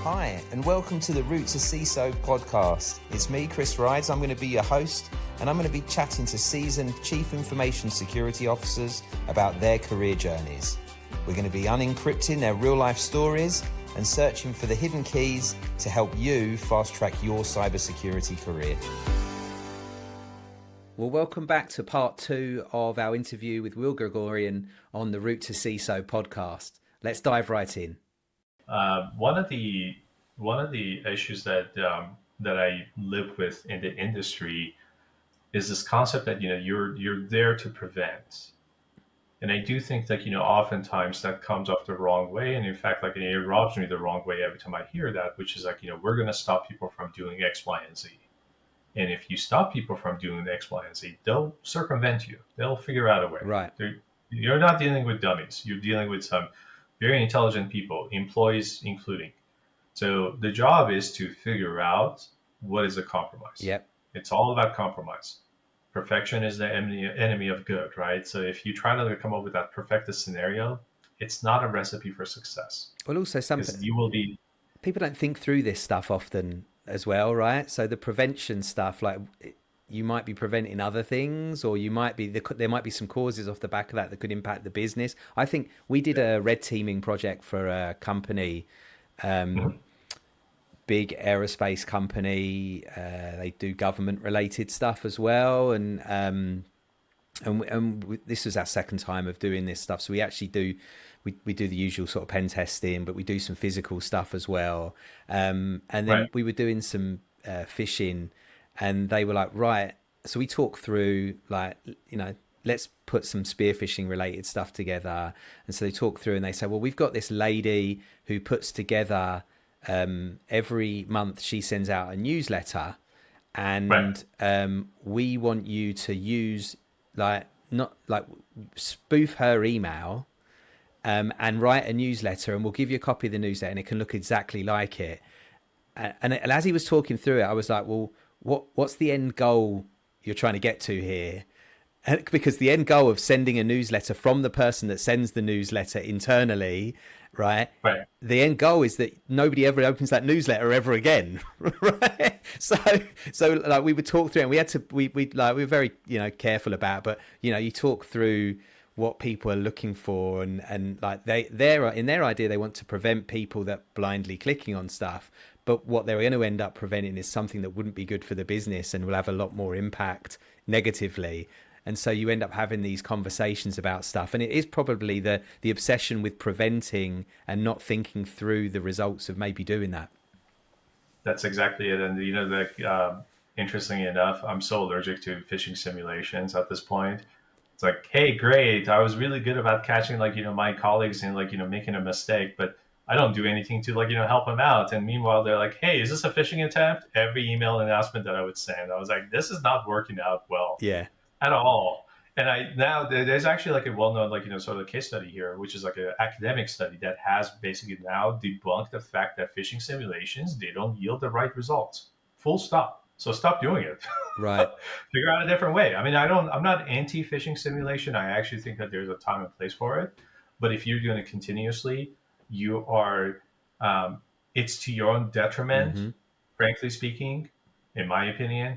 Hi, and welcome to the Route to CISO Podcast. It's me, Chris Rides. I'm going to be your host, and I'm going to be chatting to seasoned Chief Information Security Officers about their career journeys. We're going to be unencrypting their real-life stories and searching for the hidden keys to help you fast-track your cybersecurity career. Well, welcome back to part 2 of our interview with Will Gregorian on the Route to CISO Podcast. Let's dive right in. One of the issues that I live with in the industry is this concept that you're there to prevent, and I do think that oftentimes that comes off the wrong way, and in fact it rubs me the wrong way every time I hear that, which is we're going to stop people from doing X, Y, and Z, and if you stop people from doing X, Y, and Z, they'll circumvent you. They'll figure out a way. Right. You're not dealing with dummies. You're dealing with some very intelligent people, employees including. So the job is to figure out what is a compromise. Yep. It's all about compromise. Perfection is the enemy of good, right? So if you try to come up with that perfected scenario, it's not a recipe for success. Well, also people don't think through this stuff often as well, right? So the prevention stuff, like you might be preventing other things, or there might be some causes off the back of that could impact the business. I think we did a red teaming project for a company, big aerospace company. They do government related stuff as well, and this was our second time of doing this stuff. So we actually do the usual sort of pen testing, but we do some physical stuff as well. And then we were doing some phishing. And they were like, right. So we talked through let's put some spear phishing related stuff together. And so they talk through and they say, well, we've got this lady who puts together every month she sends out a newsletter, and we want you to use spoof her email and write a newsletter, and we'll give you a copy of the newsletter and it can look exactly like it. And as he was talking through it, I was like, well, what's the end goal you're trying to get to here? Because the end goal of sending a newsletter from the person that sends the newsletter internally, right? The end goal is that nobody ever opens that newsletter ever again, right? So we would talk through, and we were very careful about, but you talk through what people are looking for, and like in their idea they want to prevent people that blindly clicking on stuff. But what they're going to end up preventing is something that wouldn't be good for the business and will have a lot more impact negatively. And so you end up having these conversations about stuff. And it is probably the obsession with preventing and not thinking through the results of maybe doing that. That's exactly it. And interestingly enough, I'm so allergic to phishing simulations at this point. It's like, hey, great, I was really good about catching my colleagues in making a mistake, but I don't do anything to help them out. And meanwhile, they're like, hey, is this a phishing attempt? Every email announcement that I would send, I was like, this is not working out well at all. And now there's actually a well-known sort of case study here, which is an academic study that has basically now debunked the fact that phishing simulations, they don't yield the right results. Full stop. So stop doing it. Right. Figure out a different way. I mean, I'm not anti-phishing simulation. I actually think that there's a time and place for it. But if you're doing it continuously, you are, it's to your own detriment, frankly speaking, in my opinion.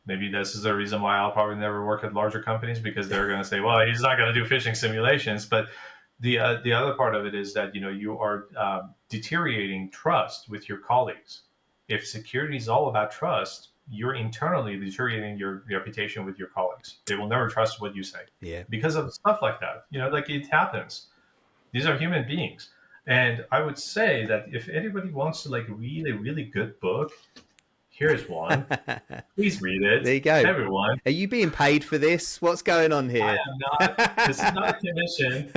Maybe this is the reason why I'll probably never work at larger companies, because they're going to say, well, he's not going to do phishing simulations. But the other part of it is that, you are deteriorating trust with your colleagues. If security is all about trust, you're internally deteriorating your reputation with your colleagues. They will never trust what you say because of stuff like that. It happens. These are human beings. And I would say that if anybody wants to read a really good book, here's one. Please read it. There you go. Everyone. Are you being paid for this? What's going on here? I am not. This is not a commission.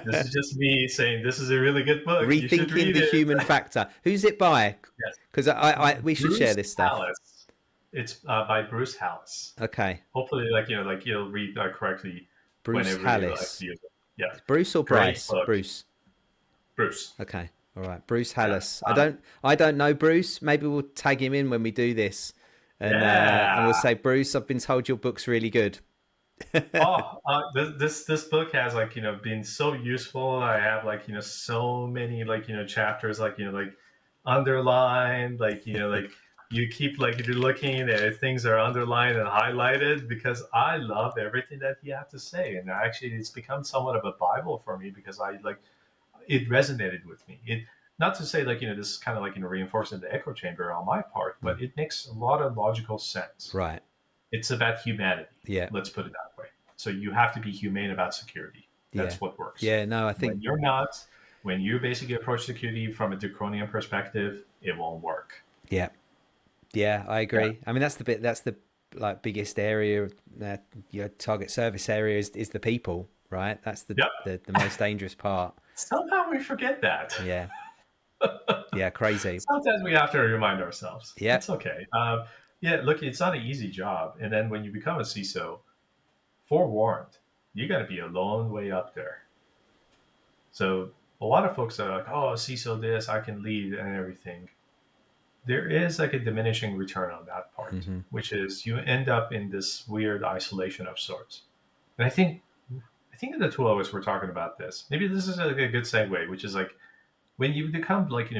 This is just me saying this is a really good book. Rethinking the Human Factor. Who's it by? Yes. Because we should share this stuff. Hallis. It's by Bruce Hallis. Okay. Hopefully, you'll read correctly. Bruce Hallis. You use it. Yeah. Bruce or Bryce? Bruce. Okay. All right. Bruce Hallis. I don't know Bruce. Maybe we'll tag him in when we do this, and we'll say, Bruce, I've been told your book's really good. This book has been so useful. I have so many chapters underlined, like, like you keep like you're looking at things are underlined and highlighted because I love everything that he had to say. And actually it's become somewhat of a Bible for me because I like it resonated with me. It not to say like, this is kind of like, reinforcing the echo chamber on my part, but it makes a lot of logical sense. Right. It's about humanity. Yeah. Let's put it that way. So you have to be humane about security. Yeah. That's what works. Yeah. No, I When think you're not, when you basically approach security from a draconian perspective, it won't work. yeah. Yeah, I Yeah. agree. I mean, that's the like biggest area of your target service area is the people, right? That's Yep. the most dangerous part. Somehow we forget that. Yeah. Yeah, crazy. Sometimes we have to remind ourselves. Yeah. It's okay. Yeah, look, it's not an easy job. And then when you become a CISO, forewarned, you got to be a long way up there. So a lot of folks are like, oh, CISO this, I can lead and everything. There is like a diminishing return on that part, which is you end up in this weird isolation of sorts. And I think in the 2 hours we're talking about this. Maybe this is like a good segue, which is like when you become like,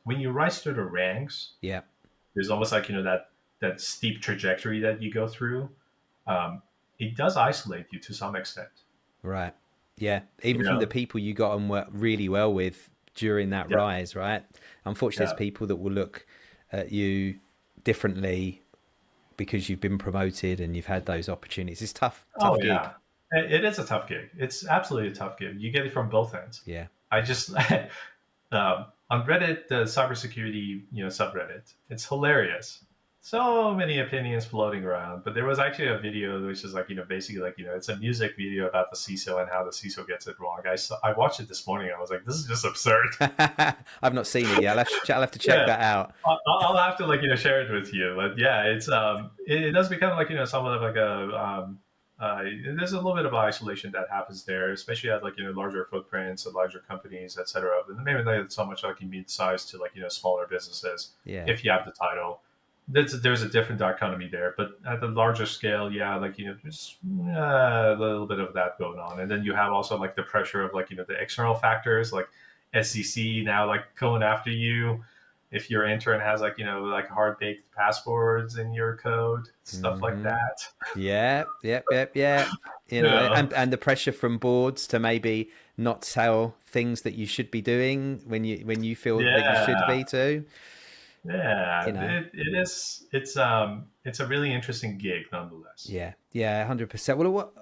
when you rise through the ranks, Yeah. there's almost like, that steep trajectory that you go through. It does isolate you to some extent. Right. Yeah. Even from the people you got on work really well with during that rise, right? Unfortunately, there's people that will look at you differently because you've been promoted and you've had those opportunities. It's tough gig. Yeah. It is a tough gig. It's absolutely a tough gig. You get it from both ends. Yeah. I just on Reddit, the cybersecurity, subreddit, it's hilarious. So many opinions floating around, but there was actually a video which is like, basically like, it's a music video about the CISO and how the CISO gets it wrong. I watched it this morning. I was like, this is just absurd. I've not seen it yet. I'll have to check that out. I'll have to like, share it with you. But yeah, it's it does become like, somewhat of like a there's a little bit of isolation that happens there, especially at like, larger footprints and larger companies, et cetera. But maybe not so much like mid-sized to like, smaller businesses. Yeah. If you have the title. There's a different dichotomy there, but at the larger scale, yeah, like, there's a little bit of that going on. And then you have also like the pressure of like, the external factors like SEC now like going after you. If your intern has like, like hard-baked passwords in your code, stuff like that. Yeah. And the pressure from boards to maybe not tell things that you should be doing when you feel that you should be too. Yeah, it is. It's a really interesting gig, nonetheless. Yeah, 100%. Well,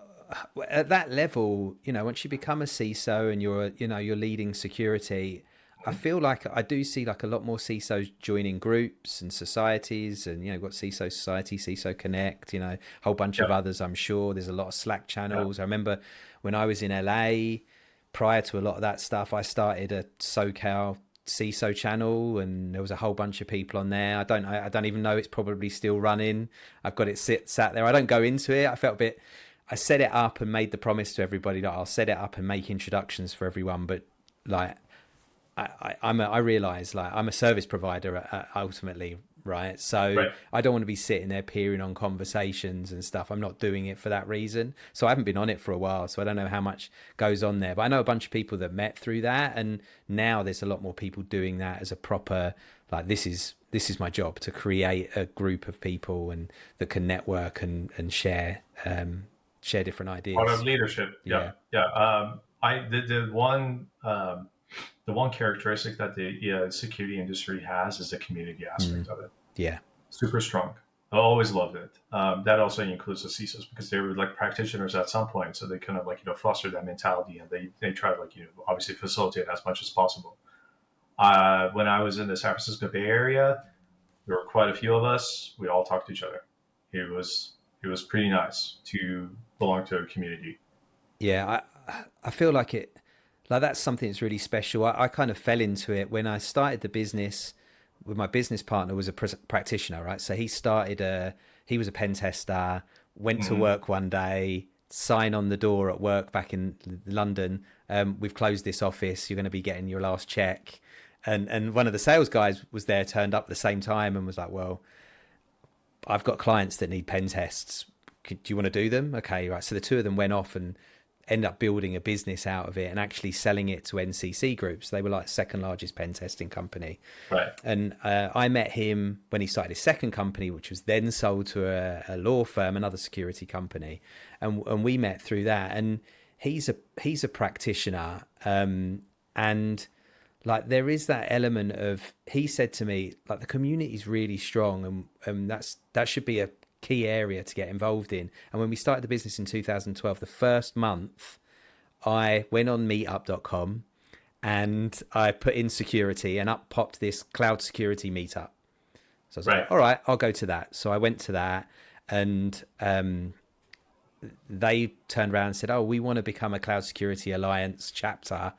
at that level, once you become a CISO and you're leading security, I feel like I do see like a lot more CISOs joining groups and societies, and got CISO Society, CISO Connect, a whole bunch of others. I'm sure there's a lot of Slack channels. I remember when I was in LA, prior to a lot of that stuff, I started a SoCal CISO channel, and there was a whole bunch of people on there. I don't even know, it's probably still running. I've got it sat there. I don't go into it. I set it up and made the promise to everybody that I'll set it up and make introductions for everyone, but like I realize like I'm a service provider ultimately, right? So I don't want to be sitting there peering on conversations and stuff. I'm not doing it for that reason. So I haven't been on it for a while, so I don't know how much goes on there. But I know a bunch of people that met through that, and now there's a lot more people doing that as a proper like this is my job, to create a group of people and that can network and share different ideas. Part of leadership. Yeah. The one characteristic that the security industry has is the community aspect of it. Yeah. Super strong. I always loved it. That also includes the CISOs because they were like practitioners at some point. So they kind of like, foster that mentality, and they try to like, obviously facilitate as much as possible. When I was in the San Francisco Bay Area, there were quite a few of us. We all talked to each other. It was pretty nice to belong to a community. Yeah. I feel like it, like that's something that's really special. I kind of fell into it when I started the business with my business partner was a practitioner, right? So he was a pen tester, went to work one day, sign on the door at work back in London. We've closed this office. You're going to be getting your last check. And one of the sales guys was there, turned up at the same time and was like, well, I've got clients that need pen tests. Do you want to do them? Okay, right. So the two of them went off and end up building a business out of it and actually selling it to NCC Groups. They were like second largest pen testing company. Right. And I met him when he started his second company, which was then sold to a law firm, another security company. And we met through that. And he's a practitioner. And like, there is that element of, he said to me, like, the community is really strong, and that should be a key area to get involved in. And when we started the business in 2012, the first month I went on meetup.com and I put in security, and up popped this cloud security meetup. So I was like, all right, I'll go to that. So I went to that, and they turned around and said, oh, we want to become a Cloud Security Alliance chapter.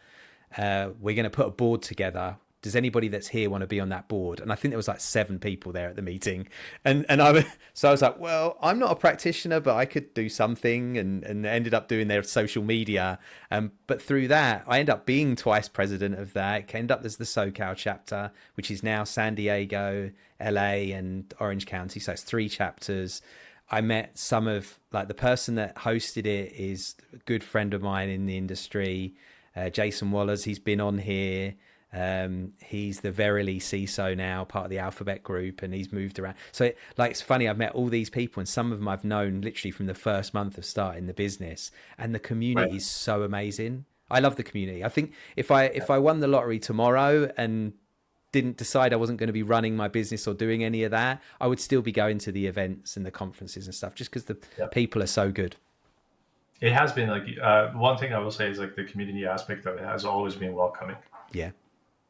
We're going to put a board together. Does anybody that's here want to be on that board? And I think there was like 7 people there at the meeting. And I was like, well, I'm not a practitioner, but I could do something, and ended up doing their social media. But through that, I ended up being twice president of that. It ended up as the SoCal chapter, which is now San Diego, LA, and Orange County. So it's 3 chapters. I met some of, like, the person that hosted it is a good friend of mine in the industry, Jason Wallers. He's been on here. He's the Verily CISO now, part of the Alphabet Group, and he's moved around. So it's funny, I've met all these people, and some of them I've known literally from the first month of starting the business, and the community is so amazing. I love the community. I think if I won the lottery tomorrow and didn't decide I wasn't going to be running my business or doing any of that, I would still be going to the events and the conferences and stuff, just because the people are so good. It has been like, one thing I will say is, like, the community aspect of it has always been welcoming. Yeah.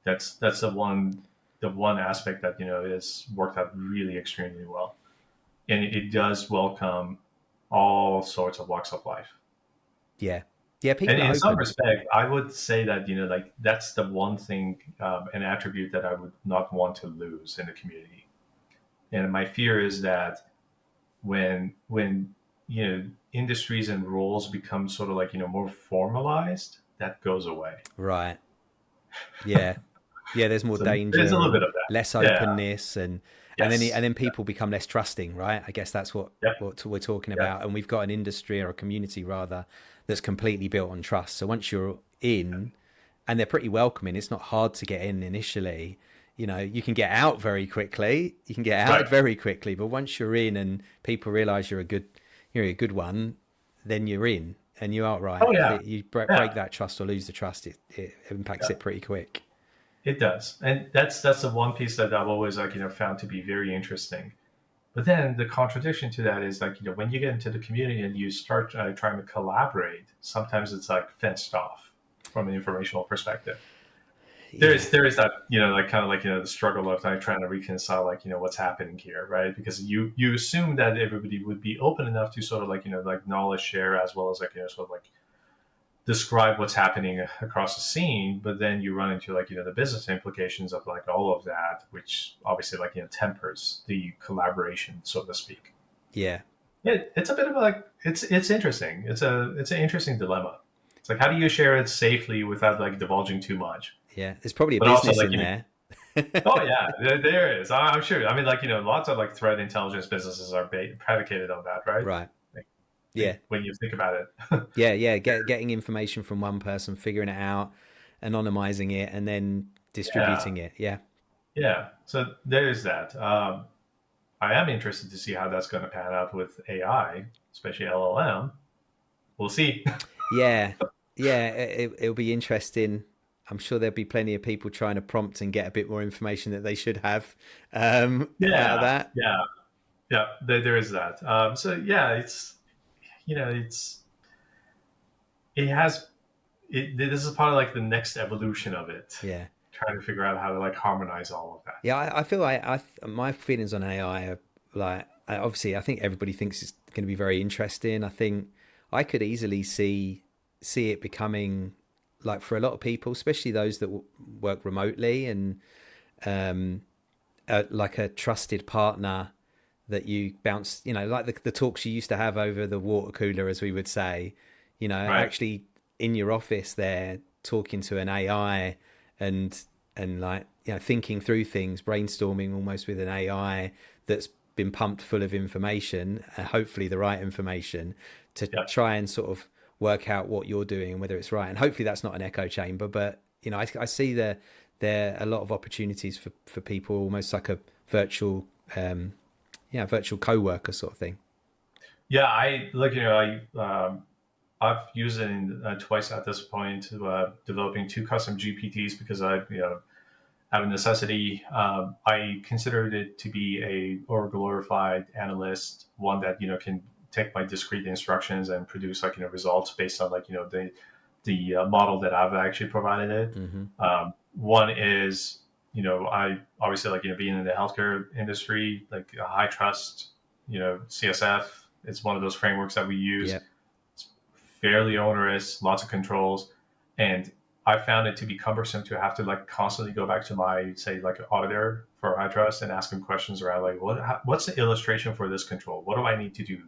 That's the one aspect that, has worked out really extremely well. And it does welcome all sorts of walks of life. Yeah. Yeah. People and are in open. some respect, I would say that, like, that's the one thing, an attribute that I would not want to lose in the community. And my fear is that when industries and roles become sort of like, more formalized, that goes away. Right. Yeah. Yeah, there's more danger. There's a little bit of that. Less openness, and Yes. then people become less trusting, right? I guess that's what we're talking about. And we've got an industry, or a community rather, that's completely built on trust. So once you're in, and they're pretty welcoming, it's not hard to get in initially. You can get out very quickly. Very quickly, but once you're in and people realize you're a good one, then you're in, and you're outright. Oh, yeah. If you break that trust or lose the trust, it impacts it pretty quick. It does. And that's the one piece that I've always, like, found to be very interesting. But then the contradiction to that is, like, when you get into the community and you start trying to collaborate, sometimes it's like fenced off from an informational perspective. There is that, like, kind of like, the struggle of, like, trying to reconcile, like, what's happening here, right? Because you assume that everybody would be open enough to sort of like, like, knowledge share, as well as, like, sort of like describe what's happening across the scene. But then you run into, like, the business implications of, like, all of that, which obviously, like, tempers the collaboration, so to speak. Yeah. It's a bit of like, it's interesting. It's an interesting dilemma. It's like, how do you share it safely without, like, divulging too much? Yeah, there's probably a business also, like, in there. Oh yeah, there is. I'm sure. I mean, like, lots of, like, threat intelligence businesses are predicated on that, right? Right. Like, when you think about it. Yeah. Getting information from one person, figuring it out, anonymizing it, and then distributing it. Yeah. Yeah. So there's that. I am interested to see how that's going to pan out with AI, especially LLM. We'll see. Yeah. It'll be interesting. I'm sure there'll be plenty of people trying to prompt and get a bit more information that they should have out of that. Yeah. There is that. So yeah, it's, this is part of, like, the next evolution of it. Yeah. Trying to figure out how to, like, harmonize all of that. Yeah. I feel like my feelings on AI are, like, obviously I think everybody thinks it's going to be very interesting. I think I could easily see it becoming, like, for a lot of people, especially those that work remotely, and like a trusted partner that you bounce, like the talks you used to have over the water cooler, as we would say, actually in your office there, talking to an AI and like, thinking through things, brainstorming almost with an AI that's been pumped full of information, hopefully the right information, to try and sort of work out what you're doing and whether it's right. And hopefully that's not an echo chamber, but I see there are a lot of opportunities for people, almost like a virtual virtual co-worker sort of thing. Yeah, I've used it twice at this point, developing two custom GPTs because I have a necessity. I considered it to be a or glorified analyst, one that can take my discrete instructions and produce results based on the model that I've actually provided it. One is I obviously being in the healthcare industry, like a high trust, CSF. It's one of those frameworks that we use. Yep. It's fairly onerous, lots of controls, and I found it to be cumbersome to have to constantly go back to my auditor for high trust and ask him questions around what's the illustration for this control? What do I need to do?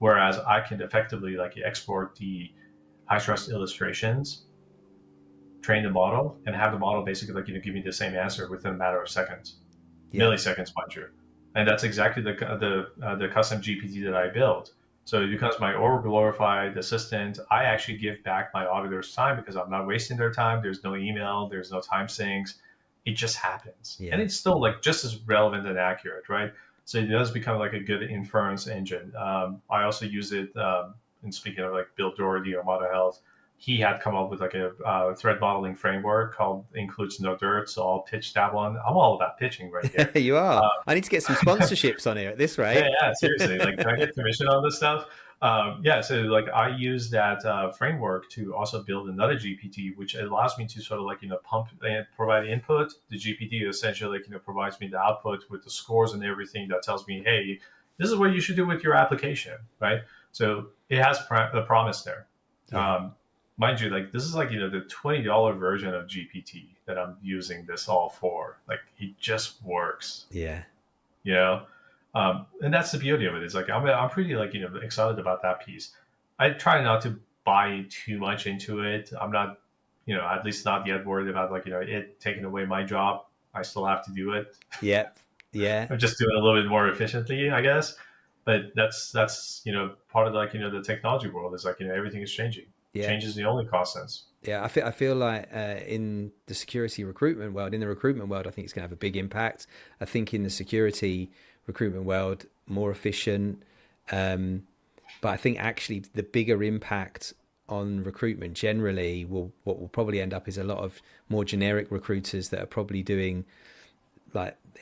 Whereas I can effectively export the high trust illustrations, train the model, and have the model basically give me the same answer within a matter of seconds, milliseconds, mind you. And that's exactly the custom GPT that I built. So it becomes my over glorified assistant. I actually give back my auditor's time because I'm not wasting their time. There's no email. There's no time sinks. It just happens. Yeah. And it's still just as relevant and accurate, right? So it does become a good inference engine. I also use it in speaking of Bill Doherty or Model Health. He had come up with a threat modeling framework called Includes No Dirt. So I'll pitch that one. I'm all about pitching right here. You are. I need to get some sponsorships on here at this rate. Yeah, seriously. Can I get commission on this stuff? So I use that framework to also build another GPT, which allows me to sort of pump and provide input. The GPT essentially provides me the output with the scores and everything that tells me, hey, this is what you should do with your application, right? So it has the promise there. Yeah. Mind you, this is the $20 version of GPT that I'm using this all for. It just works. Yeah. And that's the beauty of it. It's I'm pretty excited about that piece. I try not to buy too much into it. I'm not, at least not yet worried about it taking away my job. I still have to do it. Yeah. Yeah. I'm just doing it a little bit more efficiently, I guess. But that's part of the technology world is everything is changing. Yeah. Change is the only constants. Yeah, I feel like in the security recruitment world, I think it's going to have a big impact. I think in the security recruitment world, more efficient. But I think actually the bigger impact on recruitment generally what will probably end up is a lot of more generic recruiters that are probably doing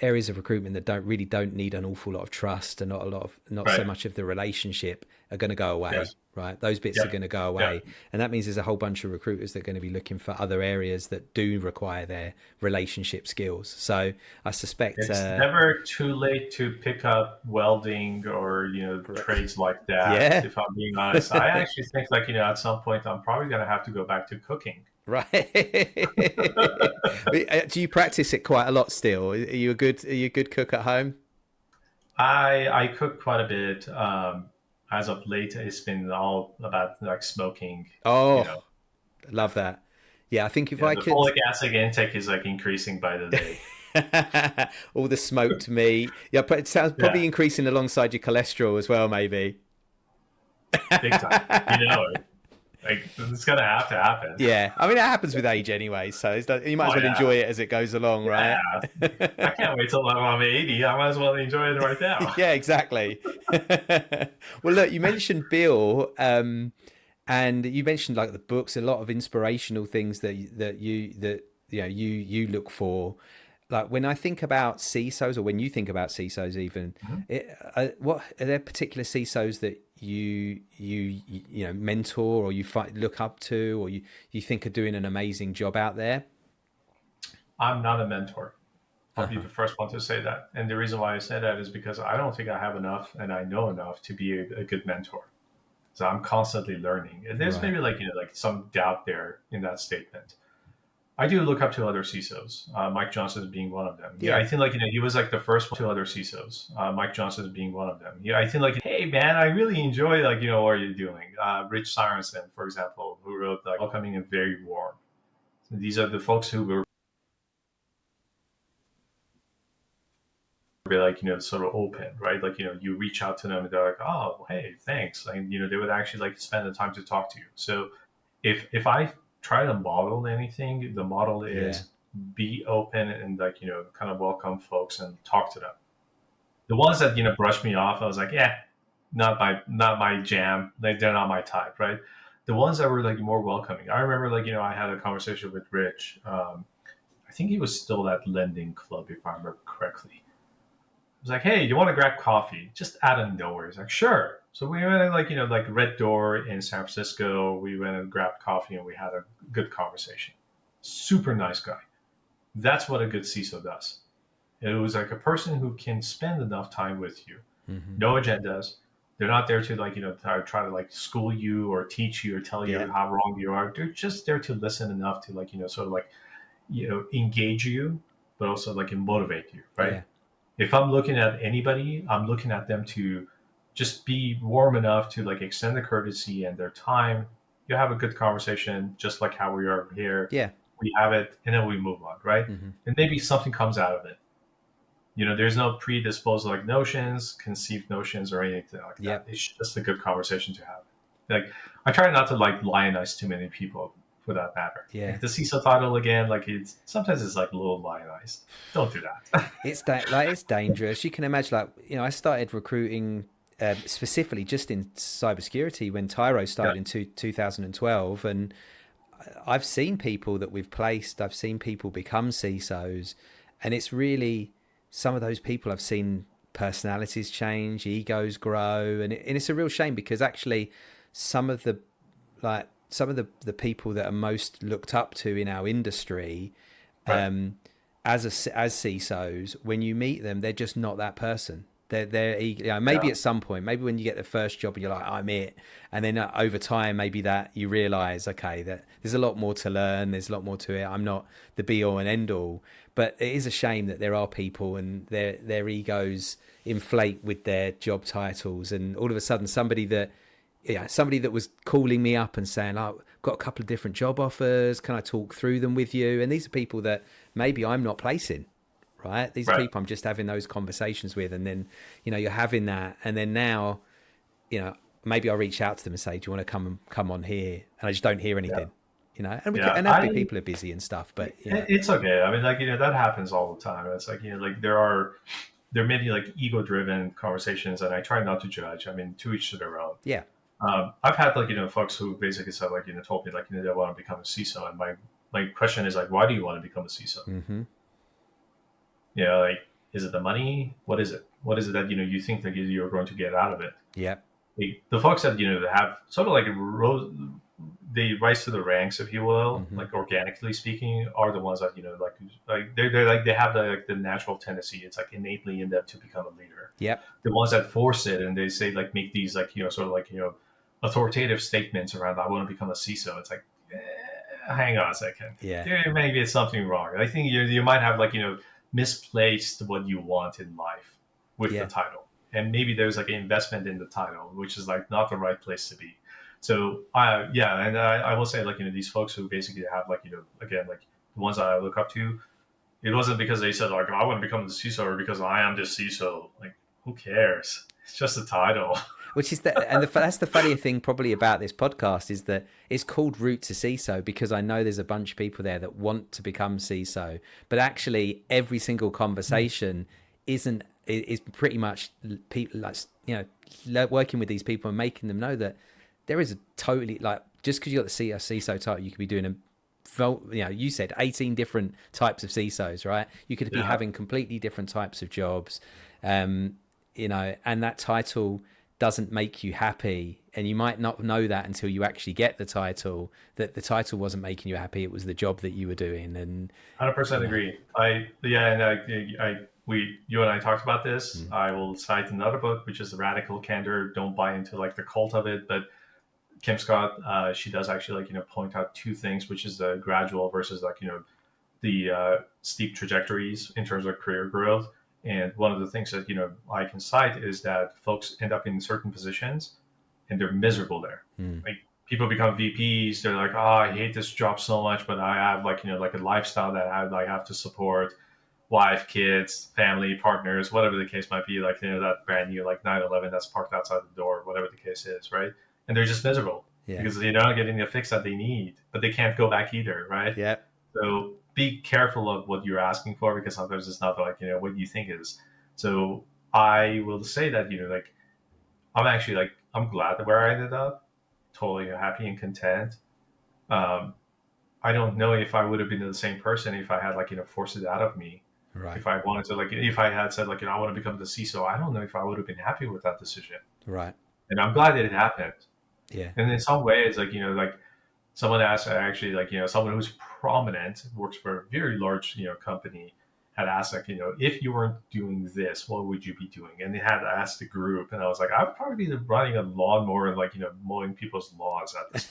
areas of recruitment that don't need an awful lot of trust and not so much of the relationship are going to go away. Yes. Right, those bits are going to go away, and that means there's a whole bunch of recruiters that are going to be looking for other areas that do require their relationship skills. So I suspect it's never too late to pick up welding or trades like that. Yeah. If I'm being honest, I actually think at some point I'm probably going to have to go back to cooking. Right. Do you practice it quite a lot still? Are you a good cook at home? I cook quite a bit. As of late, it's been all about smoking. Oh, love that. Yeah, I think if I could. The folic acid intake is increasing by the day. All the smoked meat. Yeah, but it sounds probably increasing alongside your cholesterol as well, maybe. Big time. It's gonna have to happen. Yeah, I mean it happens with age anyway, so you might as well enjoy it as it goes along, right? Yeah. I can't wait till I'm 80. I might as well enjoy it right now. Yeah, exactly. Well, look, you mentioned Bill, and you mentioned the books, a lot of inspirational things that you look for. When I think about CISOs, or when you think about CISOs, even, what are there particular CISOs that you mentor or you look up to, or you think are doing an amazing job out there? I'm not a mentor. I'll be the first one to say that, and the reason why I say that is because I don't think I have enough and I know enough to be a good mentor. So I'm constantly learning, and there's maybe some doubt there in that statement. I do look up to other CISOs, Mike Johnson being one of them. Yeah, I think he was the first one to other CISOs, Mike Johnson being one of them. Yeah, I think hey man, I really enjoy what you're doing. Rich Sorensen, for example, who wrote Welcoming and Very Warm. So these are the folks who were be like, sort of open, right? Like, you reach out to them and they're like, oh, hey, thanks. And, they would actually like spend the time to talk to you. So if I try to model anything, the model Yeah. is be open and like, kind of welcome folks and talk to them. The ones that, brushed me off, I was like, yeah, not my jam. Like, they're not my type, right? The ones that were like more welcoming. I remember like, I had a conversation with Rich. I think he was still at Lending Club, if I remember correctly. I was like, hey, you want to grab coffee? Just out of nowhere. He's like, sure. So we went and like, like Red Door in San Francisco. We went and grabbed coffee and we had a good conversation. Super nice guy. That's what a good CISO does. It was like a person who can spend enough time with you. Mm-hmm. No agendas. They're not there to like, try to like school you or teach you or tell you how wrong you are. They're just there to listen enough to like, sort of like, engage you, but also like motivate you, right? Yeah. If I'm looking at anybody, I'm looking at them to just be warm enough to like extend the courtesy and their time. You have a good conversation, just like how we are here. Yeah. We have it, and then we move on, right? Mm-hmm. And maybe something comes out of it. There's no predisposed like notions, conceived notions, or anything like that. It's just a good conversation to have. Like, I try not to like lionize too many people, for that matter. Yeah. Like the CISO title again, like sometimes it's like a little lionized. Don't do that. It's dangerous. You can imagine, like, I started recruiting specifically just in cybersecurity when Tyro started in 2012, and I've seen people that we've placed. I've seen people become CISOs, and it's really some of those people I've seen personalities change, egos grow, and it's a real shame because actually some of the people that are most looked up to in our industry, Right. as CISOs, when you meet them, they're just not that person. They're maybe at some point, maybe when you get the first job and you're like, I'm it, and then over time, maybe that you realize, okay, that there's a lot more to learn. There's a lot more to it. I'm not the be all and end all, but it is a shame that there are people and their egos inflate with their job titles, and all of a sudden, somebody that was calling me up and saying, oh, I've got a couple of different job offers. Can I talk through them with you? And these are people that maybe I'm not placing, right? These are people I'm just having those conversations with. And then, you're having that. And then now, maybe I'll reach out to them and say, do you want to come on here? And I just don't hear anything, and maybe people are busy and stuff, but it's okay. I mean, like, that happens all the time. It's like, like there are many like ego driven conversations, and I try not to judge. I mean, to each their own. Yeah. I've had like, folks who basically said like, told me like, they want to become a CISO. And my question is like, why do you want to become a CISO? Mm-hmm. Like, is it the money? What is it? What is it that, you think that you're going to get out of it? Yeah. The folks that, have sort of like they rise to the ranks, if you will, Mm-hmm. like organically speaking, are the ones that, like they're like, they have the natural tendency. It's like innately in them to become a leader. Yep. The ones that force it and they say like, make these like, sort of like, authoritative statements around, I want to become a CISO. It's like, hang on a second. Yeah. There maybe it's something wrong. I think you might have like, misplaced what you want in life with the title. And maybe there's like an investment in the title, which is like not the right place to be. So and I will say like, these folks who basically have like, again, like the ones that I look up to, it wasn't because they said like, I want to become the CISO or because I am the CISO. Like, who cares? It's just a title. Which is that's the funnier thing probably about this podcast is that it's called Route to CISO because I know there's a bunch of people there that want to become CISO, but actually every single conversation is pretty much people like, working with these people and making them know that there is a totally, like, just because you got the CISO title, you could be doing you said 18 different types of CISOs, right? You could be having completely different types of jobs, and that title doesn't make you happy, and you might not know that until you actually get the title, that the title wasn't making you happy, it was the job that you were doing. And 100% agree. You and I talked about this. I will cite another book, which is The Radical Candor. Don't buy into like the cult of it, but Kim Scott, she does actually like, point out two things, which is the gradual versus like, the steep trajectories in terms of career growth. And one of the things that, I can cite is that folks end up in certain positions and they're miserable there. Like, people become VPs. They're like, oh, I hate this job so much, but I have like, like a lifestyle that I like have to support. wife, kids, family, partners, whatever the case might be, like, that brand new, like 911 that's parked outside the door, whatever the case is, right? And they're just miserable Yeah. because they're not getting the fix that they need, but they can't go back either, right? Yeah. So be careful of what you're asking for, because sometimes it's not like, what you think it is. So I will say that, like, I'm actually, like, I'm glad where I ended up, totally happy and content. Um, I don't know if I would have been the same person if I had, like, forced it out of me. Right. If I wanted to, like, if I had said, like, I want to become the CISO, I don't know if I would have been happy with that decision. Right. And I'm glad that it happened. Yeah. And in some ways, like, like someone asked, actually, like, someone who's prominent, works for a very large, company, had asked, like, if you weren't doing this, what would you be doing? And they had asked the group, and I was like, I would probably be running a lawnmower and, like, mowing people's lawns at this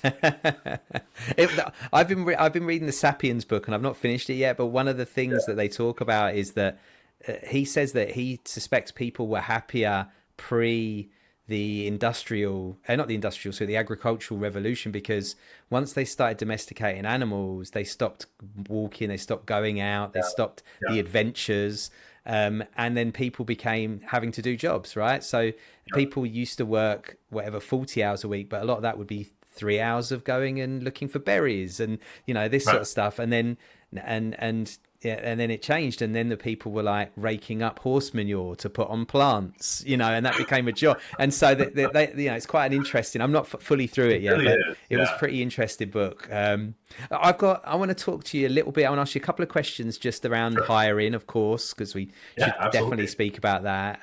point. I've been reading the Sapiens book, and I've not finished it yet. But one of the things that they talk about is that he says that he suspects people were happier pre the the agricultural revolution, because once they started domesticating animals, they stopped walking, they stopped going out, they stopped the adventures, and then people became having to do jobs, right? So people used to work whatever 40 hours a week, but a lot of that would be 3 hours of going and looking for berries and this sort of stuff, and then and then it changed, and then the people were like raking up horse manure to put on plants, and that became a job. And so they it's quite an interesting. I'm not fully through it yet, but it was a pretty interesting book. I want to talk to you a little bit. I want to ask you a couple of questions just around hiring, of course, because we should definitely speak about that.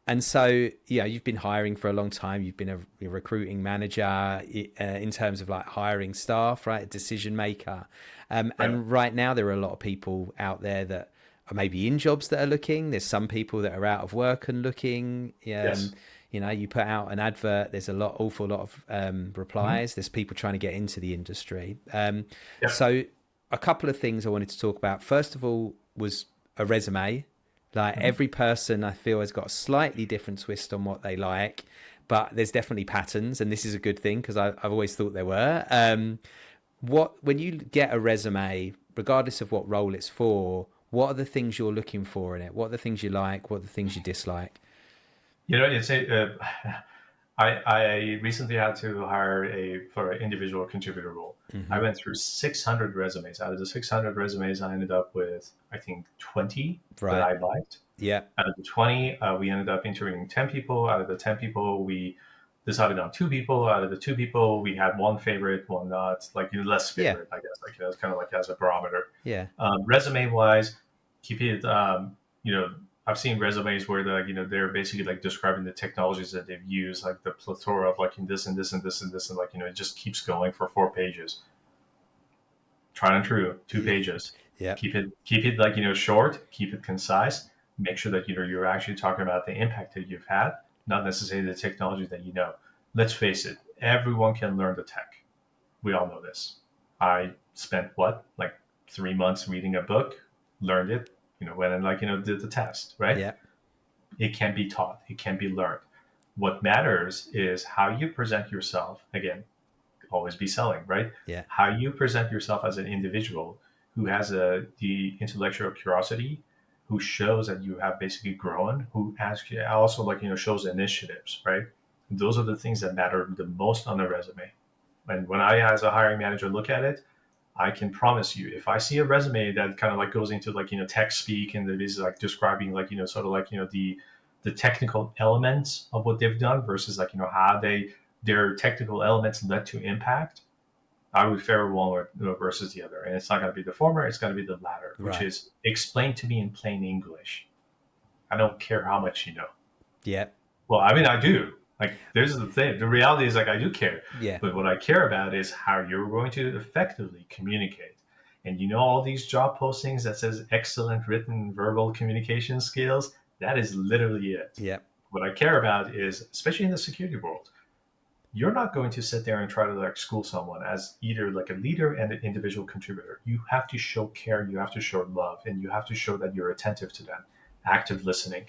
And so, you've been hiring for a long time. You've been a recruiting manager in terms of like hiring staff, right? A decision maker. And right now there are a lot of people out there that are maybe in jobs that are looking. There's some people that are out of work and looking. You put out an advert, there's awful lot of replies. Mm-hmm. There's people trying to get into the industry. So a couple of things I wanted to talk about. First of all was a resume. Like every person I feel has got a slightly different twist on what they like, but there's definitely patterns, and this is a good thing because I've always thought there were. When you get a resume, regardless of what role it's for, what are the things you're looking for in it? What are the things you like? What are the things you dislike? It's I recently had to hire for an individual contributor role. Mm-hmm. I went through 600 resumes. Out of the 600 resumes, I ended up with, I think, 20 that I liked. Yeah. Out of the 20, we ended up interviewing 10 people. Out of the 10 people, we decided on 2 people. Out of the 2 people, we had one favorite, one not, like less favorite, I guess. Like it's kind of like as a barometer. Yeah. Resume wise, keep it. I've seen resumes where they're basically like describing the technologies that they've used, like the plethora of like this and this and this and this, and like it just keeps going for 4 pages. Tried and true, 2 pages. Yeah. Keep it like short, keep it concise. Make sure that you're actually talking about the impact that you've had, not necessarily the technology that you know. Let's face it, everyone can learn the tech. We all know this. I spent like 3 months reading a book, learned it. Went and did the test, right? Yeah. It can be taught. It can be learned. What matters is how you present yourself. Again, always be selling, right? Yeah. How you present yourself as an individual who has the intellectual curiosity, who shows that you have basically grown, who actually also shows initiatives, right? Those are the things that matter the most on a resume. And when I, as a hiring manager, look at it, I can promise you, if I see a resume that kind of like goes into tech speak and is like describing sort of the technical elements of what they've done versus how their technical elements led to impact, I would fare one versus the other. And it's not going to be the former, it's going to be the latter, which is explain to me in plain English. I don't care how much you know. Yeah. Well, I mean, I do. Like, there's the thing. The reality is, I do care. Yeah. But what I care about is how you're going to effectively communicate. And all these job postings that says excellent written verbal communication skills, that is literally it. Yeah. What I care about is, especially in the security world, you're not going to sit there and try to school someone as either like a leader and an individual contributor. You have to show care, you have to show love, and you have to show that you're attentive to them, active listening.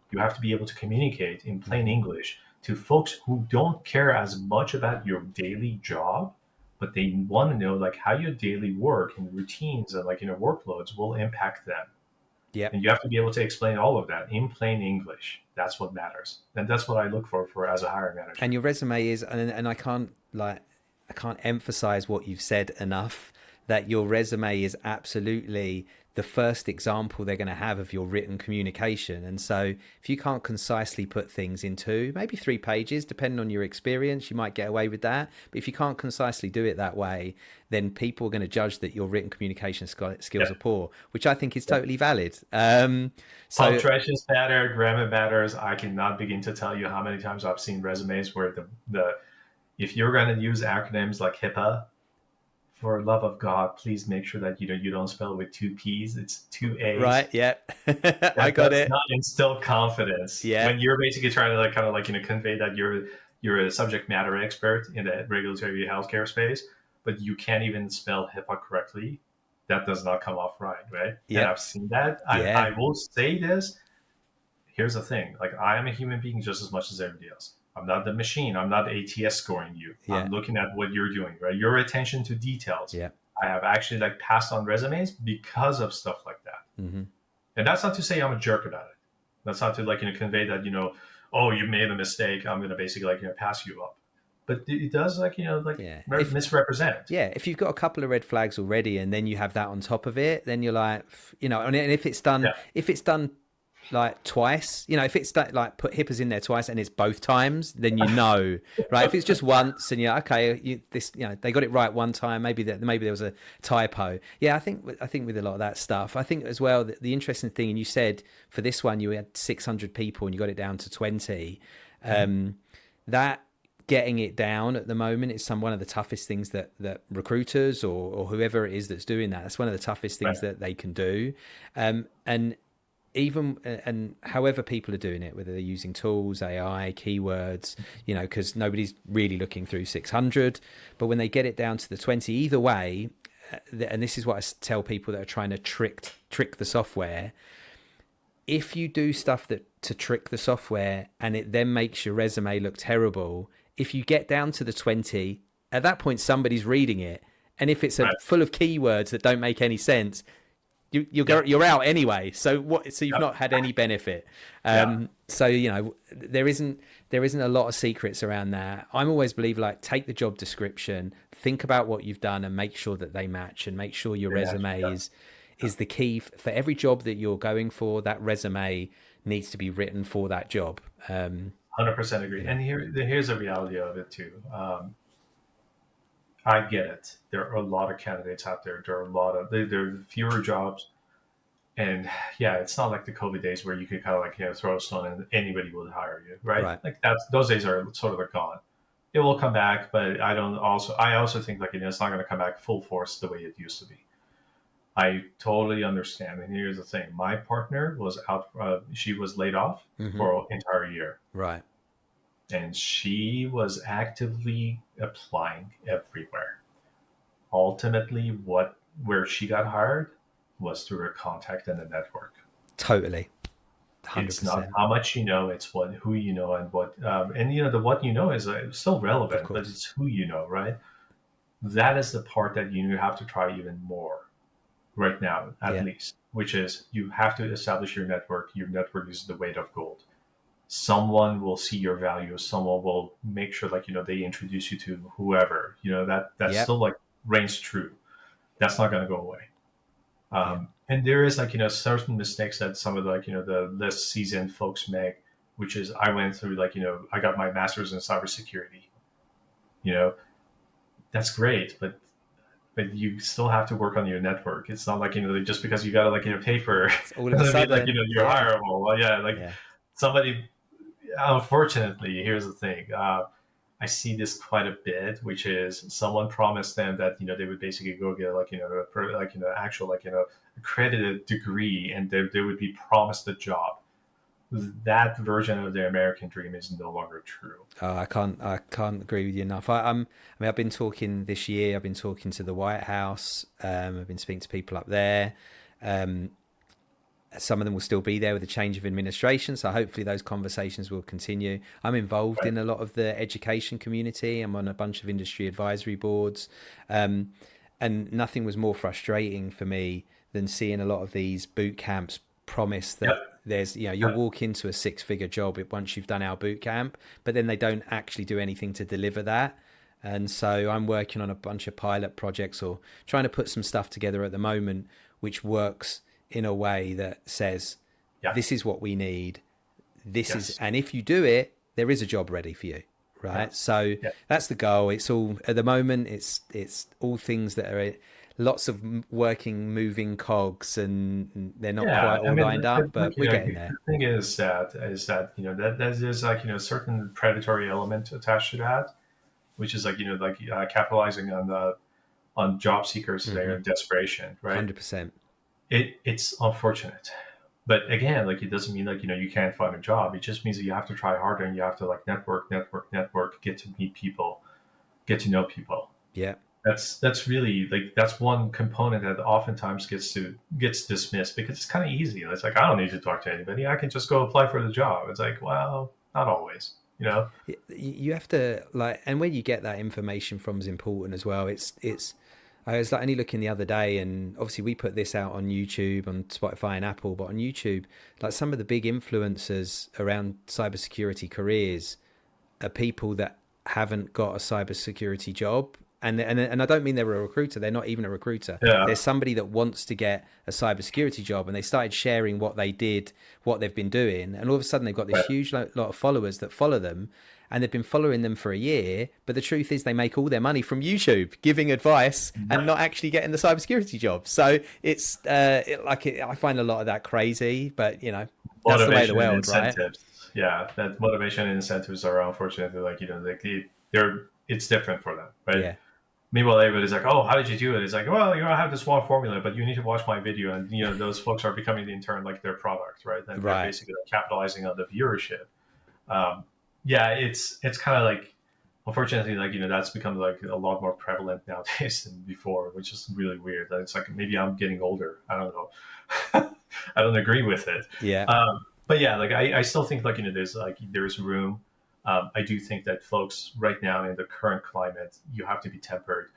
You have to be able to communicate in plain English to folks who don't care as much about your daily job, but they want to know how your daily work and routines and workloads will impact them. Yep. And you have to be able to explain all of that in plain English. That's what matters. And that's what I look for as a hiring manager. And your resume is, and I can't emphasize what you've said enough, that your resume is absolutely the first example they're going to have of your written communication. And so if you can't concisely put things into maybe 3 pages, depending on your experience, you might get away with that. But if you can't concisely do it that way, then people are going to judge that your written communication skills are poor, which I think is totally valid. Punctuations matter, grammar matters. I cannot begin to tell you how many times I've seen resumes where the if you're going to use acronyms like HIPAA, for love of God, please make sure that you don't spell it with 2 P's. It's 2 A's. Right. Yeah. I got it. Not instill confidence. Yeah. When you're basically trying to convey that you're a subject matter expert in the regulatory healthcare space, but you can't even spell HIPAA correctly. That does not come off right. Yeah. And I've seen that. Yeah. I will say this. Here's the thing. Like, I am a human being just as much as everybody else. I'm not the machine. I'm not ATS scoring you. Yeah. I'm looking at what you're doing, right? Your attention to details. Yeah. I have actually passed on resumes because of stuff like that. Mm-hmm. And that's not to say I'm a jerk about it. That's not to convey that, oh, you made a mistake, I'm going to basically pass you up. But it does misrepresent. Yeah, if you've got a couple of red flags already and then you have that on top of it, then you're like, and if it's done, like twice, if it's like put HIPAA's in there twice and it's both times, then right? If it's just once and you're okay, they got it right one time, maybe there was a typo. Yeah, I think with a lot of that stuff, I think as well the interesting thing, and you said for this one you had 600 people and you got it down to 20. That getting it down at the moment is one of the toughest things that recruiters or whoever it is that's doing that. That's one of the toughest things that they can do, and however people are doing it, whether they're using tools, AI, keywords, because nobody's really looking through 600, but when they get it down to the 20, either way, and this is what I tell people that are trying to trick the software, if you do stuff to trick the software and it then makes your resume look terrible, if you get down to the 20, at that point somebody's reading it, and if it's full of keywords that don't make any sense, you're out anyway. So you've not had any benefit. So there isn't a lot of secrets around that. I'm always believe take the job description, think about what you've done, and make sure that they match, and make sure your resume is the key for every job that you're going for. That resume needs to be written for that job. 100% agree. And here's the reality of it too. I get it. There are a lot of candidates out there. There are fewer jobs, and it's not like the COVID days where you could throw a stone and anybody would hire you, right? Those days are sort of gone. It will come back, but I also think it's not going to come back full force the way it used to be. I totally understand. And here's the thing: my partner was out; she was laid off for an entire year, right? And she was actively applying everywhere. Ultimately, where she got hired was through her contact and the network. Totally. 100%. It's not how much you know, it's who you know, and what. The what you know is still relevant, but it's who you know, right? That is the part that you have to try even more right now, at least, which is you have to establish your network. Your network is the weight of gold. Someone will see your value. Someone will make sure, they introduce you to whoever. That still reigns true. That's not going to go away. And there is certain mistakes that some of the less seasoned folks make, which is I went through I got my master's in cybersecurity. That's great, but you still have to work on your network. It's not just because you got pay for all of a sudden you're hireable. Well, somebody. Unfortunately, here's the thing. I see this quite a bit, which is someone promised them that they would basically go get actual accredited degree, and they would be promised a job. That version of the American dream is no longer true. I can't agree with you enough. I've been talking this year. I've been talking to the White House. I've been speaking to people up there. Some of them will still be there with the change of administration, so hopefully those conversations will continue. I'm involved in a lot of the education community. I'm on a bunch of industry advisory boards, and nothing was more frustrating for me than seeing a lot of these boot camps promise that Yep. there's, you'll walk into a 6-figure job once you've done our boot camp, but then they don't actually do anything to deliver that. And so I'm working on a bunch of pilot projects or trying to put some stuff together at the moment, which works in a way that says, Yeah. this is what we need. This is, Yes. and if you do it, there is a job ready for you. Right. Yeah. So Yeah. that's the goal. It's all at the moment. It's all things that are lots of moving cogs, and they're not Yeah, quite I all mean, lined up, but we're getting there. the thing is that that there's like a certain predatory element attached to that, which is like capitalizing on the on job seekers their desperation, right? 100%. It's unfortunate, but again, like it doesn't mean like you can't find a job. It just means that you have to try harder and you have to like network, get to meet people, get to know people. Yeah. That's really like that's one component that oftentimes gets dismissed because it's kind of easy. It's like I don't need to talk to anybody. I can just go apply for the job. It's like, well, not always, you know. You have to like, and where you get that information from is important as well. I was like only looking the other day, and obviously we put this out on YouTube, on Spotify and Apple, but on YouTube, like some of the big influencers around cybersecurity careers are people that haven't got a cybersecurity job. And I don't mean they're a recruiter. They're not even a recruiter. Yeah. There's somebody that wants to get a cybersecurity job, and they started sharing what they did, what they've been doing, and all of a sudden they've got this huge lot of followers that follow them, and they've been following them for a year. But the truth is, they make all their money from YouTube, giving advice and not actually getting the cybersecurity job. So it's I find a lot of that crazy, but that's the way of the world, right? Yeah, that motivation and incentives are unfortunately it's different for them, right? Yeah. Meanwhile, everybody's like, "Oh, how did you do it?" It's like, "Well, I have this one formula, but you need to watch my video." And those folks are becoming in turn like their product, right? And they're basically like capitalizing on the viewership. Yeah, it's kind of like, unfortunately, like that's become like a lot more prevalent nowadays than before, which is really weird. It's like maybe I'm getting older. I don't know. I don't agree with it. Yeah. But yeah, like I still think like there's room. I do think that folks right now in the current climate, you have to be tempered.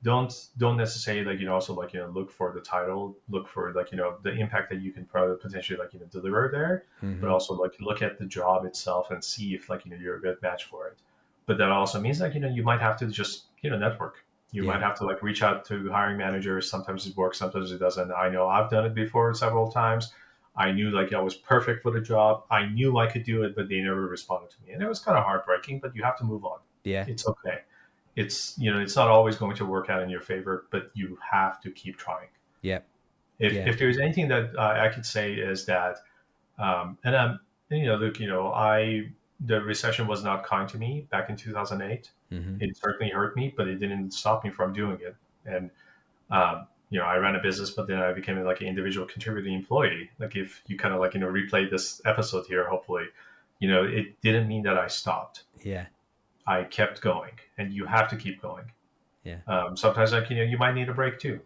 Don't necessarily also look for the title, look for the impact that you can probably potentially deliver there, but also look at the job itself and see if you're a good match for it. But that also means you might have to just network. You might have to reach out to hiring managers. Sometimes it works, sometimes it doesn't. I know I've done it before several times. I knew I was perfect for the job. I knew I could do it, but they never responded to me. And it was kind of heartbreaking, but you have to move on. Yeah. It's okay. It's not always going to work out in your favor, but you have to keep trying. Yeah. If there's anything that I could say is that, the recession was not kind to me back in 2008. It certainly hurt me, but it didn't stop me from doing it. And, I ran a business, but then I became an individual contributing employee. If you kind of replay this episode here, hopefully, it didn't mean that I stopped. Yeah. I kept going, and you have to keep going. Yeah. Sometimes you might need a break too.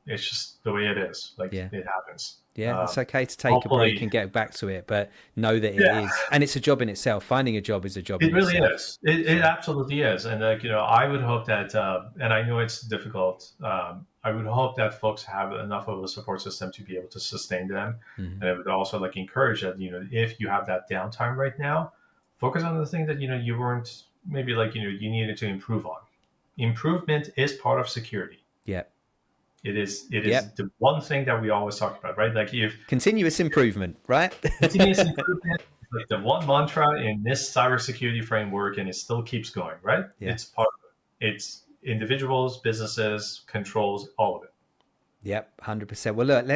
It's just the way it is. It happens. Yeah, it's okay to take a break and get back to it, but know that it is, and it's a job in itself. Finding a job is a job. It really is. It absolutely is. And I would hope that, and I know it's difficult. I would hope that folks have enough of a support system to be able to sustain them. And I would also encourage that if you have that downtime right now, focus on the thing that you weren't maybe you needed to improve on. Improvement is part of security. Yeah. It is the one thing that we always talk about, right? If continuous improvement, right? Continuous improvement is the one mantra in this cybersecurity framework, and it still keeps going, right? Yeah. It's part of it. It's individuals, businesses, controls, all of it. Yep, 100%. Well, look,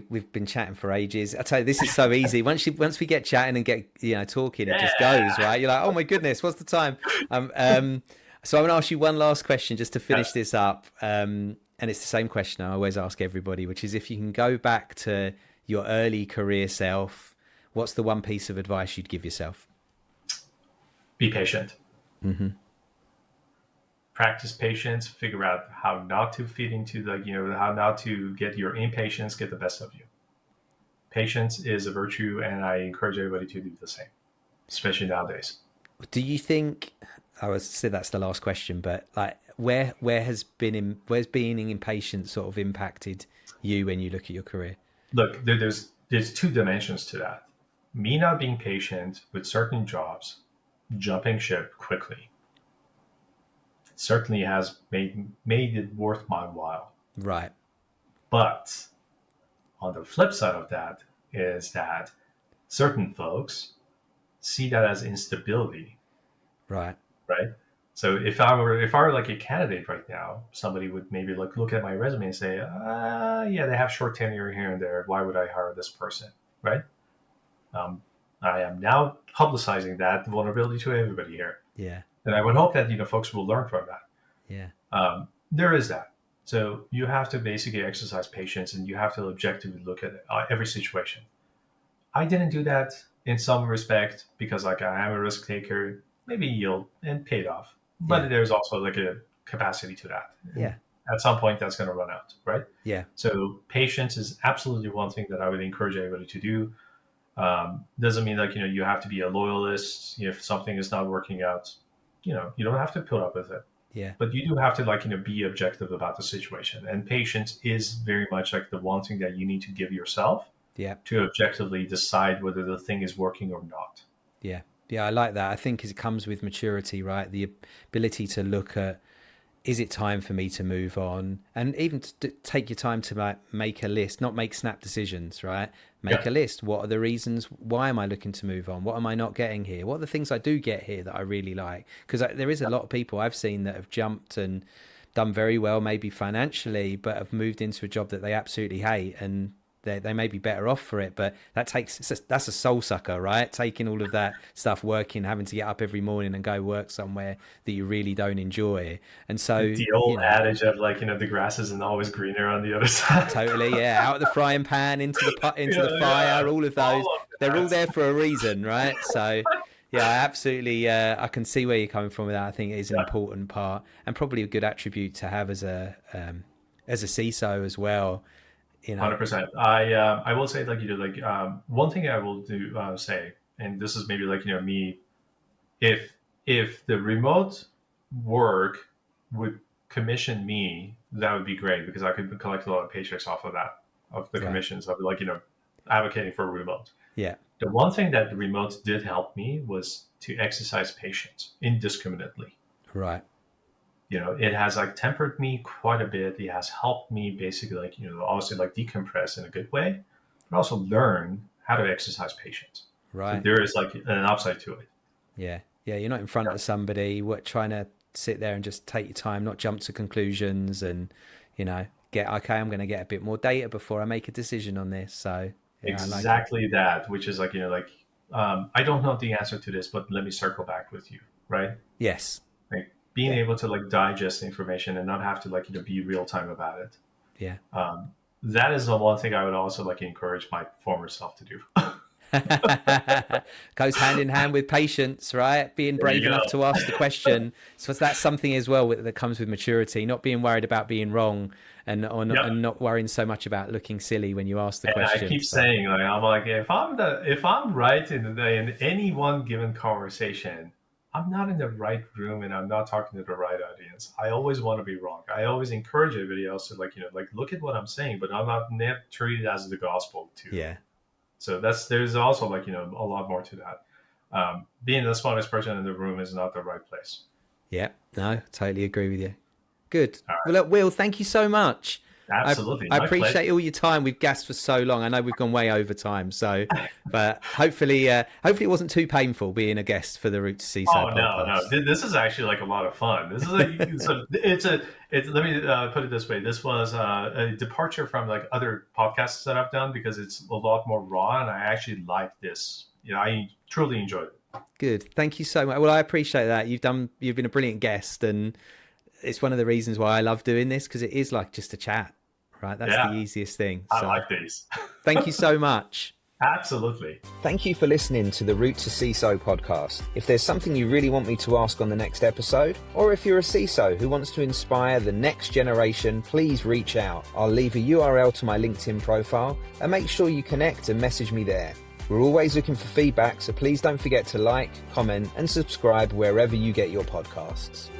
we've been chatting for ages. I tell you, this is so easy. Once we get chatting and get talking, it just goes, right? You're like, oh my goodness, what's the time? So I'm going to ask you one last question just to finish this up. And it's the same question I always ask everybody, which is if you can go back to your early career self, what's the one piece of advice you'd give yourself? Be patient. Practice patience. Figure out how not to feed into how not to get your impatience get the best of you. Patience is a virtue, and I encourage everybody to do the same, especially nowadays. Do you think? I would say that's the last question, but where's being impatient sort of impacted you when you look at your career? look, there's two dimensions to that. Me not being patient with certain jobs, jumping ship quickly, certainly has made it worth my while. Right. But on the flip side of that is that certain folks see that as instability. Right. Right. So if I were like a candidate right now, somebody would maybe look at my resume and say, yeah, they have short tenure here and there. Why would I hire this person? Right. I am now publicizing that vulnerability to everybody here. Yeah. And I would hope that, folks will learn from that. Yeah. There is that. So you have to basically exercise patience, and you have to objectively look at every situation. I didn't do that in some respect because I am a risk taker, maybe yield and paid off. But there's also like a capacity to that. Yeah. At some point that's going to run out, right? Yeah. So patience is absolutely one thing that I would encourage everybody to do. Doesn't mean like, you have to be a loyalist. If something is not working out, you don't have to put up with it. Yeah. But you do have to be objective about the situation. And patience is very much like the one thing that you need to give yourself to objectively decide whether the thing is working or not. Yeah. Yeah, I like that. I think it comes with maturity, right? The ability to look at, is it time for me to move on? And even to take your time to make a list, not make snap decisions, right? Make a list. What are the reasons? Why am I looking to move on? What am I not getting here? What are the things I do get here that I really like? Because there is a lot of people I've seen that have jumped and done very well, maybe financially, but have moved into a job that they absolutely hate, and they may be better off for it, but that's a soul sucker, right? Taking all of that stuff, working, having to get up every morning and go work somewhere that you really don't enjoy. And so the old adage of the grass isn't always greener on the other side. Totally, yeah. Out of the frying pan into the fire, all of those, they're all there for a reason, right? So yeah, absolutely. I can see where you're coming from with that. I think it is an important part, and probably a good attribute to have as a CISO as well. 100%. I will say one thing I will do say, and this is maybe me, if the remote work would commission me, that would be great, because I could collect a lot of paychecks off of that, of the commissions of advocating for remote. Yeah. The one thing that the remote did help me was to exercise patience indiscriminately. Right. It has tempered me quite a bit. It has helped me basically obviously decompress in a good way, but also learn how to exercise patience. Right. So there is an upside to it. Yeah. Yeah. You're not in front of somebody trying to sit there and just take your time, not jump to conclusions and, I'm going to get a bit more data before I make a decision on this. So exactly that, which is I don't know the answer to this, but let me circle back with you. Right. Yes. Being able to digest information and not have to be real time about it. Yeah. That is the one thing I would also encourage my former self to do. Goes hand in hand with patience, right? Being brave enough to ask the question. So that's something as well that comes with maturity, not being worried about being wrong and not worrying so much about looking silly when you ask the question. I keep saying, if I'm right in any one given conversation, I'm not in the right room and I'm not talking to the right audience. I always want to be wrong. I always encourage everybody else to look at what I'm saying, but I'm not treated as the gospel too. Yeah. So there's also a lot more to that. Being the smartest person in the room is not the right place. Yeah. No, totally agree with you. Good. Right. Well, look, Will, thank you so much. Absolutely. I appreciate all your time. We've gassed for so long. I know we've gone way over time. So, but hopefully it wasn't too painful being a guest for the Route to CISO podcast. No. This is actually a lot of fun. This is let me put it this way. This was a departure from other podcasts that I've done, because it's a lot more raw, and I actually like this. I truly enjoyed it. Good. Thank you so much. Well, I appreciate that. You've been a brilliant guest, and it's one of the reasons why I love doing this, because it is just a chat. Right, that's the easiest thing. So, I like these. Thank you so much. Absolutely. Thank you for listening to the Route to CISO podcast. If there's something you really want me to ask on the next episode, or if you're a CISO who wants to inspire the next generation, please reach out. I'll leave a URL to my LinkedIn profile, and make sure you connect and message me there. We're always looking for feedback, so please don't forget to like, comment, and subscribe wherever you get your podcasts.